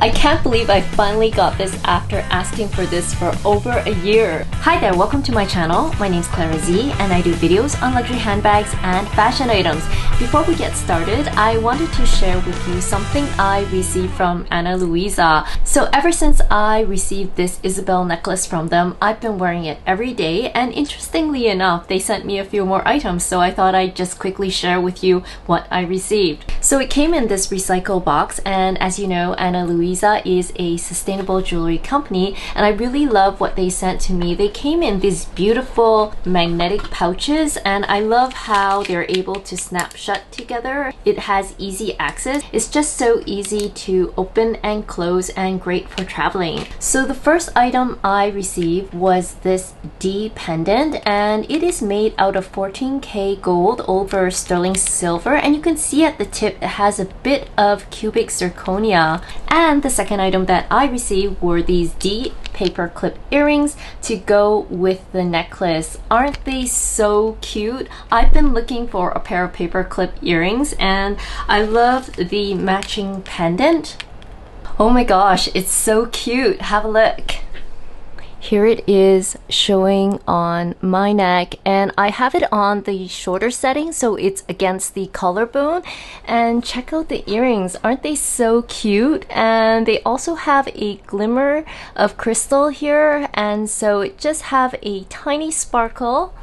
I can't believe I finally got this after asking for this for over a year. Hi there, welcome to my channel. My name's Clara Z and I do videos on luxury handbags and fashion items. Before we get started, I wanted to share with you something I received from Ana Luisa. So ever since I received this Isabel necklace from them, I've been wearing it every day, and interestingly enough, they sent me a few more items, so I thought I'd just quickly share with you what I received. So it came in this recycle box, and as you know, Ana Luisa is a sustainable jewelry company, and I really love what they sent to me. They came in these beautiful magnetic pouches, and I love how they're able to snap shut together. It has easy access. It's just so easy to open and close and great for traveling. So the first item I received was this D pendant, and it is made out of 14K gold over sterling silver, and you can see at the tip it has a bit of cubic zirconia. And the second item that I received were these D paper clip earrings to go with the necklace. Aren't they so cute? I've been looking for a pair of paper clip earrings, and I love the matching pendant. Oh my gosh, it's so cute. Have a look. Here it is showing on my neck, and I have it on the shorter setting so it's against the collarbone. And check out the earrings. Aren't they so cute? And they also have a glimmer of crystal here, and so it just have a tiny sparkle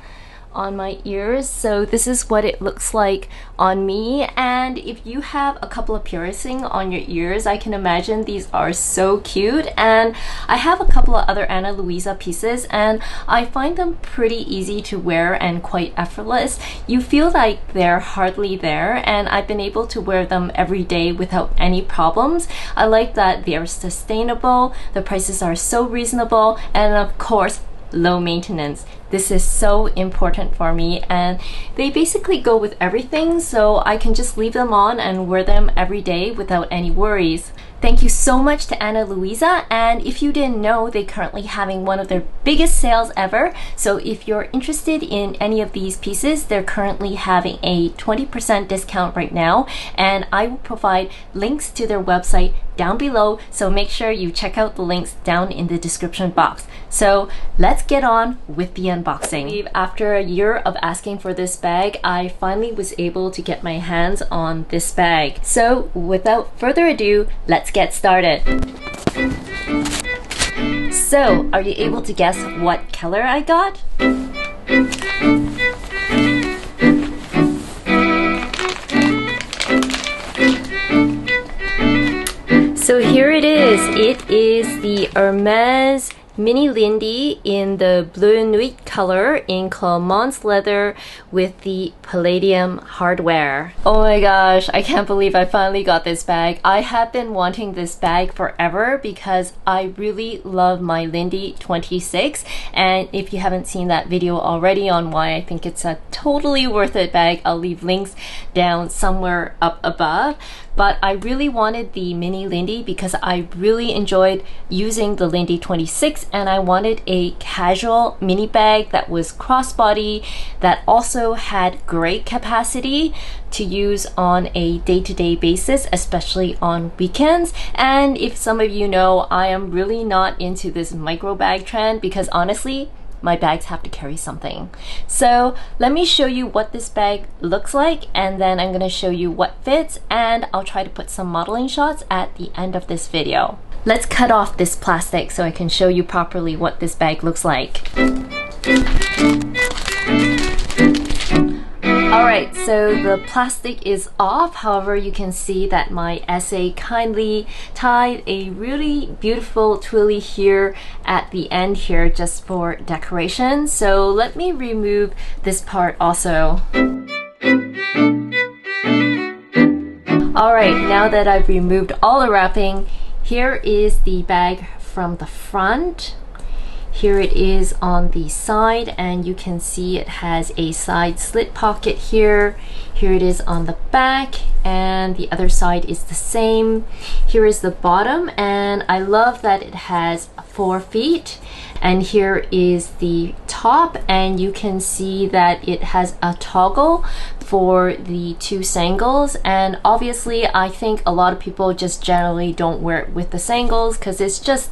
on my ears. So this is what it looks like on me, and if you have a couple of piercing on your ears, I can imagine these are so cute. And I have a couple of other Ana Luisa pieces, and I find them pretty easy to wear and quite effortless. You feel like they're hardly there, and I've been able to wear them every day without any problems. I like that they're sustainable, the prices are so reasonable, and of course low maintenance. This is so important for me, and they basically go with everything, so I can just leave them on and wear them every day without any worries. Thank you so much to Ana Luisa, and if you didn't know, they're currently having one of their biggest sales ever. So if you're interested in any of these pieces, they're currently having a 20% discount right now, and I will provide links to their website down below, so make sure you check out the links down in the description box. So let's get on with the unboxing. After a year of asking for this bag, I finally was able to get my hands on this bag. So without further ado, let's get started. So, are you able to guess what color I got? So here it is. It is the Hermes Mini Lindy in the Bleu Nuit color in Clermont's leather with the palladium hardware. Oh my gosh, I can't believe I finally got this bag. I have been wanting this bag forever because I really love my Lindy 26, and if you haven't seen that video already on why I think it's a totally worth it bag, I'll leave links down somewhere up above. But I really wanted the Mini Lindy because I really enjoyed using the Lindy 26, and I wanted a casual mini bag that was crossbody, that also had great capacity to use on a day-to-day basis, especially on weekends. And if some of you know, I am really not into this micro bag trend because honestly, my bags have to carry something. So let me show you what this bag looks like, and then I'm going to show you what fits, and I'll try to put some modeling shots at the end of this video. Let's cut off this plastic so I can show you properly what this bag looks like. Alright, so the plastic is off. However, you can see that my SA kindly tied a really beautiful twilly here at the end here just for decoration. So let me remove this part also. Alright, now that I've removed all the wrapping, here is the bag from the front. Here it is on the side, and you can see it has a side slit pocket here. Here it is on the back, and the other side is the same. Here is the bottom, and I love that it has 4 feet. And here is the top, and you can see that it has a toggle for the 2 sangles. And obviously I think a lot of people just generally don't wear it with the sangles because it's just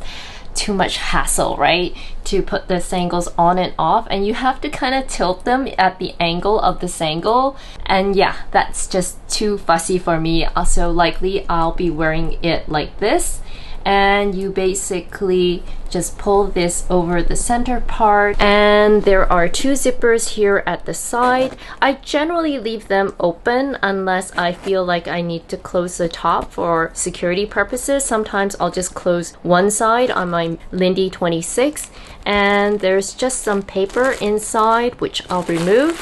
too much hassle, right, to put the sangles on and off, and you have to kind of tilt them at the angle of the sangle, and yeah, that's just too fussy for me. Also, likely I'll be wearing it like this, and you basically just pull this over the center part, and there are 2 zippers here at the side. I generally leave them open unless I feel like I need to close the top for security purposes. Sometimes I'll just close one side on my Lindy 26, and there's just some paper inside which I'll remove.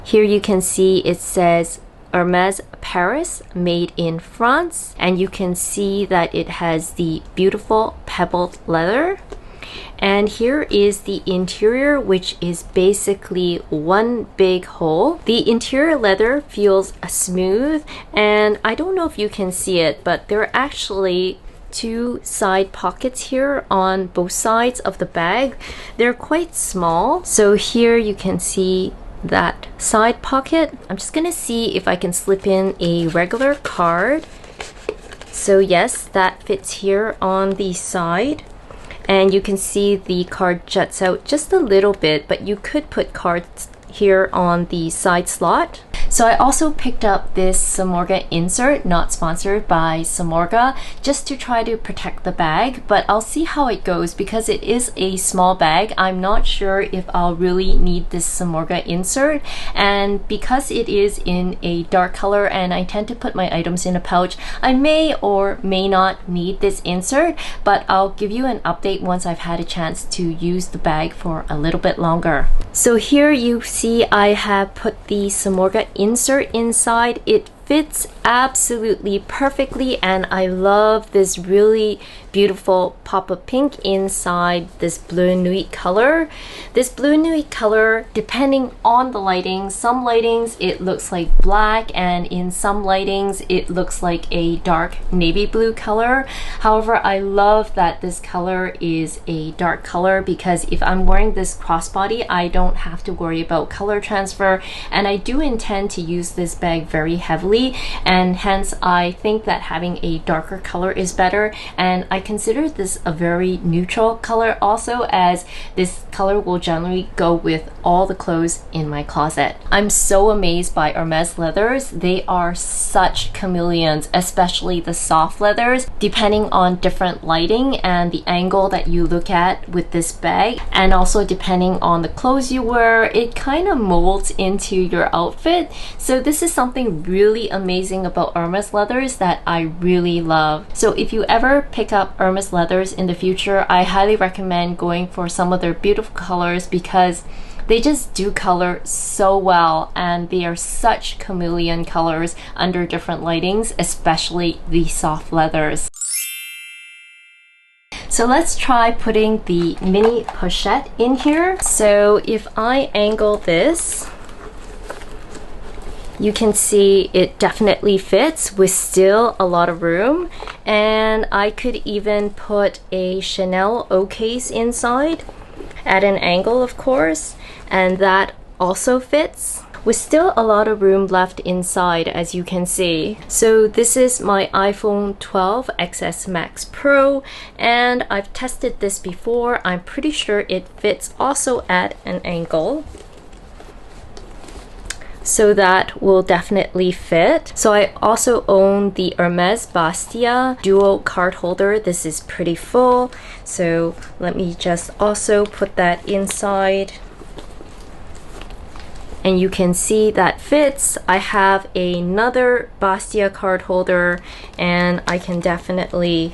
Here you can see it says Hermes Paris, made in France, and you can see that it has the beautiful pebbled leather. And here is the interior, which is basically one big hole. The interior leather feels smooth, and I don't know if you can see it, but there are actually 2 side pockets here on both sides of the bag. They're quite small, so here you can see that side pocket. I'm just gonna see if I can slip in a regular card. So yes, that fits here on the side, and you can see the card juts out just a little bit, but you could put cards here on the side slot. So I also picked up this Samorga insert, not sponsored by Samorga, just to try to protect the bag, but I'll see how it goes because it is a small bag. I'm not sure if I'll really need this Samorga insert, and because it is in a dark color and I tend to put my items in a pouch, I may or may not need this insert, but I'll give you an update once I've had a chance to use the bag for a little bit longer. So here you see I have put the Samorga insert inside. It fits absolutely perfectly, and I love this really beautiful pop of pink inside this bleu nuit color. This bleu nuit color, depending on the lighting, some lightings it looks like black, and in some lightings it looks like a dark navy blue color. However, I love that this color is a dark color because if I'm wearing this crossbody, I don't have to worry about color transfer, and I do intend to use this bag very heavily, and hence I think that having a darker color is better, and I consider this a very neutral color also, as this color will generally go with all the clothes in my closet. I'm so amazed by Hermes leathers. They are such chameleons, especially the soft leathers, depending on different lighting and the angle that you look at with this bag, and also depending on the clothes you wear, it kind of molds into your outfit. So this is something really amazing about Hermes leathers that I really love. So if you ever pick up Hermes leathers in the future, I highly recommend going for some of their beautiful colors because they just do color so well, and they are such chameleon colors under different lightings, especially the soft leathers. So let's try putting the mini pochette in here. So if I angle this, you can see it definitely fits with still a lot of room, and I could even put a Chanel O case inside at an angle, of course, and that also fits with still a lot of room left inside, as you can see. So this is my iPhone 12 XS Max Pro, and I've tested this before. I'm pretty sure it fits also at an angle, so that will definitely fit. So I also own the Hermes Bastia dual card holder. This is pretty full, so let me just also put that inside, and you can see that fits. I have another Bastia card holder, and I can definitely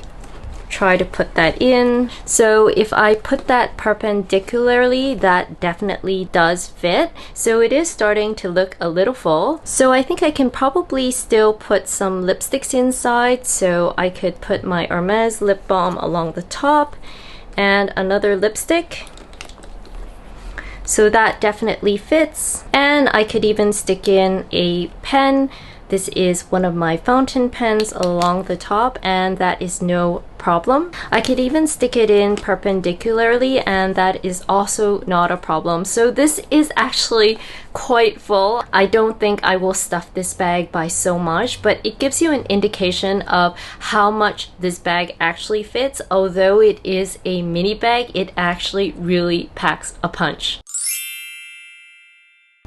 try to put that in. So if I put that perpendicularly, that definitely does fit. So it is starting to look a little full. So I think I can probably still put some lipsticks inside. So I could put my Hermes lip balm along the top, and another lipstick. So that definitely fits. And I could even stick in a pen. This is one of my fountain pens along the top, and that is no problem. I could even stick it in perpendicularly, and that is also not a problem. So this is actually quite full. I don't think I will stuff this bag by so much, but it gives you an indication of how much this bag actually fits. Although it is a mini bag, it actually really packs a punch.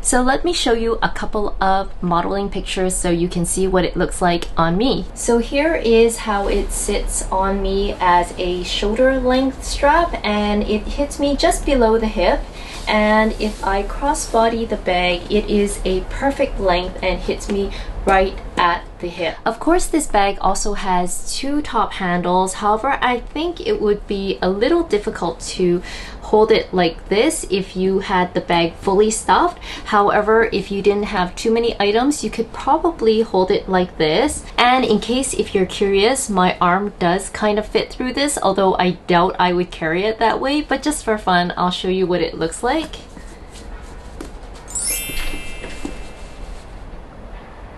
So let me show you a couple of modeling pictures so you can see what it looks like on me. So here is how it sits on me as a shoulder length strap, and it hits me just below the hip. And if I crossbody the bag, it is a perfect length and hits me right at the hip. Of course, this bag also has two top handles. However, I think it would be a little difficult to hold it like this if you had the bag fully stuffed. However, if you didn't have too many items, you could probably hold it like this. And in case if you're curious, my arm does kind of fit through this, although I doubt I would carry it that way, but just for fun, I'll show you what it looks like.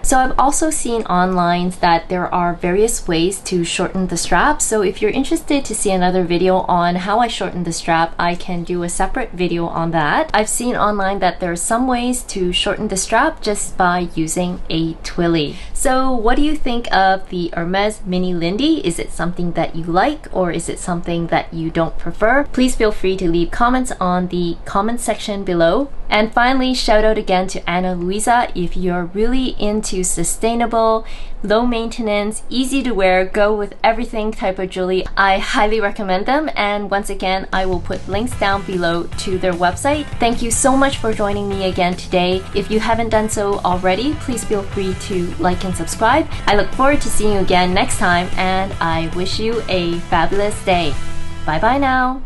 So I've also seen online that there are various ways to shorten the strap. So if you're interested to see another video on how I shorten the strap, I can do a separate video on that. I've seen online that there are some ways to shorten the strap just by using a twilly. So what do you think of the Hermes Mini Lindy? Is it something that you like, or is it something that you don't prefer? Please feel free to leave comments on the comment section below. And finally, shout out again to Ana Luisa. If you're really into sustainable, low maintenance, easy to wear, go with everything type of jewelry, I highly recommend them. And once again, I will put links down below to their website. Thank you so much for joining me again today. If you haven't done so already, please feel free to like and subscribe. I look forward to seeing you again next time, and I wish you a fabulous day. Bye bye now.